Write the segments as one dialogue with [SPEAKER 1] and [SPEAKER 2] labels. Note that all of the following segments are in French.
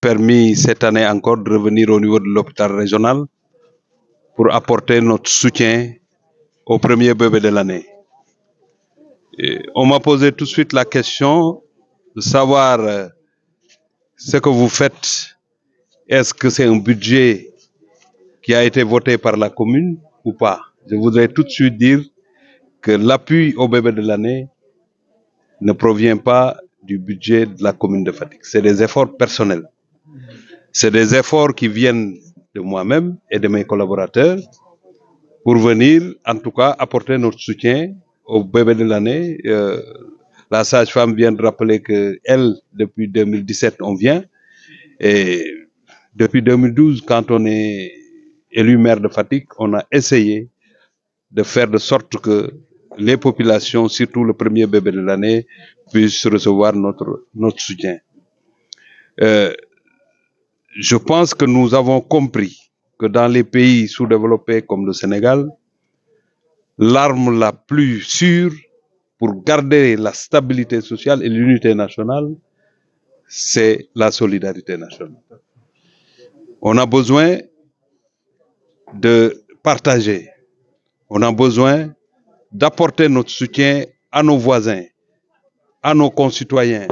[SPEAKER 1] permis cette année encore de revenir au niveau de l'hôpital régional pour apporter notre soutien au premier bébé de l'année. On m'a posé tout de suite la question de savoir ce que vous faites. Est-ce que c'est un budget qui a été voté par la commune ou pas? Je voudrais tout de suite dire que l'appui au bébé de l'année ne provient pas du budget de la commune de Fatick. C'est des efforts personnels. C'est des efforts qui viennent de moi-même et de mes collaborateurs pour venir, en tout cas, apporter notre soutien au bébé de l'année. La sage-femme vient de rappeler que elle, depuis 2017, on vient. Et depuis 2012, quand on est élu maire de Fatick, on a essayé de faire de sorte que les populations, surtout le premier bébé de l'année, puissent recevoir notre soutien. Je pense que nous avons compris que dans les pays sous-développés comme le Sénégal, l'arme la plus sûre pour garder la stabilité sociale et l'unité nationale, c'est la solidarité nationale. On a besoin de partager. On a besoin d'apporter notre soutien à nos voisins, à nos concitoyens,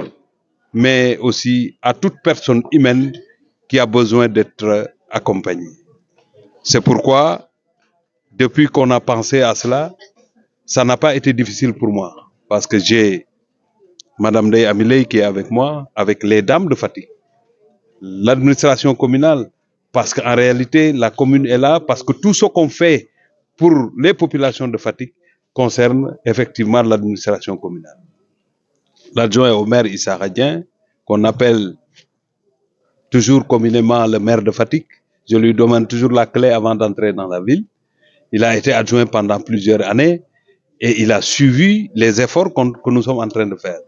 [SPEAKER 1] mais aussi à toute personne humaine qui a besoin d'être accompagnée. C'est pourquoi, depuis qu'on a pensé à cela, ça n'a pas été difficile pour moi, parce que j'ai Madame Ndeye Amiley qui est avec moi, avec les dames de Fatick, l'administration communale, parce qu'en réalité, la commune est là, parce que tout ce qu'on fait pour les populations de Fatick concerne effectivement l'administration communale. L'adjoint au maire Issa Radien, qu'on appelle toujours communément le maire de Fatick, je lui demande toujours la clé avant d'entrer dans la ville. Il a été adjoint pendant plusieurs années et il a suivi les efforts que nous sommes en train de faire.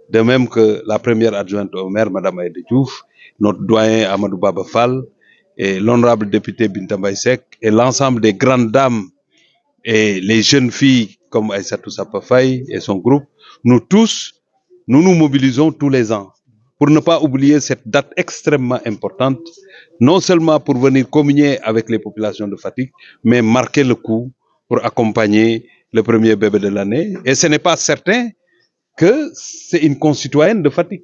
[SPEAKER 1] De même que la première adjointe au maire, Madame Aïda Diouf, notre doyen Amadou Baba Fall et l'honorable député Binta Mbaye Seck et l'ensemble des grandes dames et les jeunes filles comme Aïssatou Sapa Faye et son groupe, nous tous, nous nous mobilisons tous les ans pour ne pas oublier cette date extrêmement importante, non seulement pour venir communier avec les populations de Fatick, mais marquer le coup pour accompagner le premier bébé de l'année. Et ce n'est pas certain que c'est une concitoyenne de Fatick,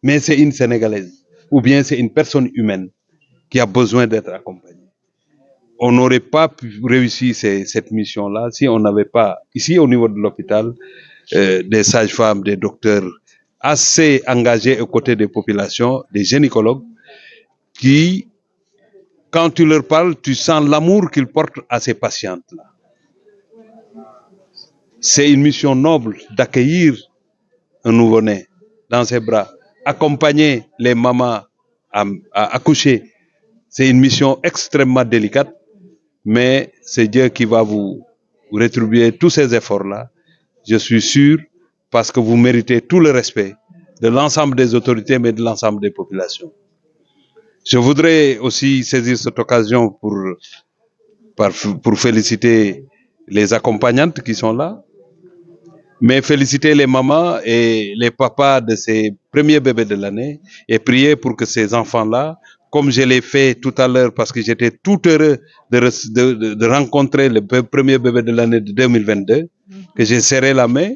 [SPEAKER 1] mais c'est une Sénégalaise, ou bien c'est une personne humaine qui a besoin d'être accompagnée. On n'aurait pas pu réussir cette mission-là si on n'avait pas, ici au niveau de l'hôpital, des sages-femmes, des docteurs assez engagés aux côtés des populations, des gynécologues, qui, quand tu leur parles, tu sens l'amour qu'ils portent à ces patientes-là. C'est une mission noble d'accueillir un nouveau-né dans ses bras, accompagner les mamans à accoucher. C'est une mission extrêmement délicate, mais c'est Dieu qui va vous rétribuer tous ces efforts-là. Je suis sûr, parce que vous méritez tout le respect de l'ensemble des autorités, mais de l'ensemble des populations. Je voudrais aussi saisir cette occasion pour féliciter les accompagnantes qui sont là, mais féliciter les mamans et les papas de ces premiers bébés de l'année et prier pour que ces enfants-là, comme je l'ai fait tout à l'heure parce que j'étais tout heureux de rencontrer le premier bébé de l'année de 2022, que j'ai serré la main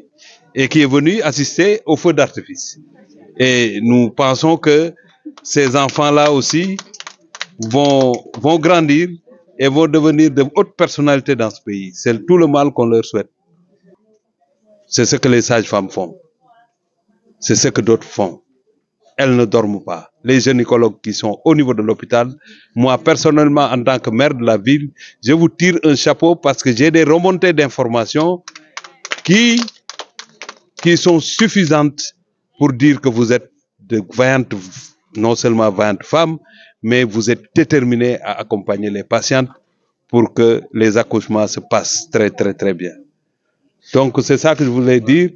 [SPEAKER 1] et qui est venu assister au feu d'artifice. Et nous pensons que ces enfants-là aussi vont grandir et vont devenir de hautes personnalités dans ce pays. C'est tout le mal qu'on leur souhaite. C'est ce que les sages-femmes font. C'est ce que d'autres font. Elles ne dorment pas. Les gynécologues qui sont au niveau de l'hôpital, moi personnellement en tant que maire de la ville, je vous tire un chapeau parce que j'ai des remontées d'informations qui sont suffisantes pour dire que vous êtes de vaillantes, non seulement vaillantes femmes, mais vous êtes déterminées à accompagner les patientes pour que les accouchements se passent très très très bien. Donc c'est ça que je voulais dire.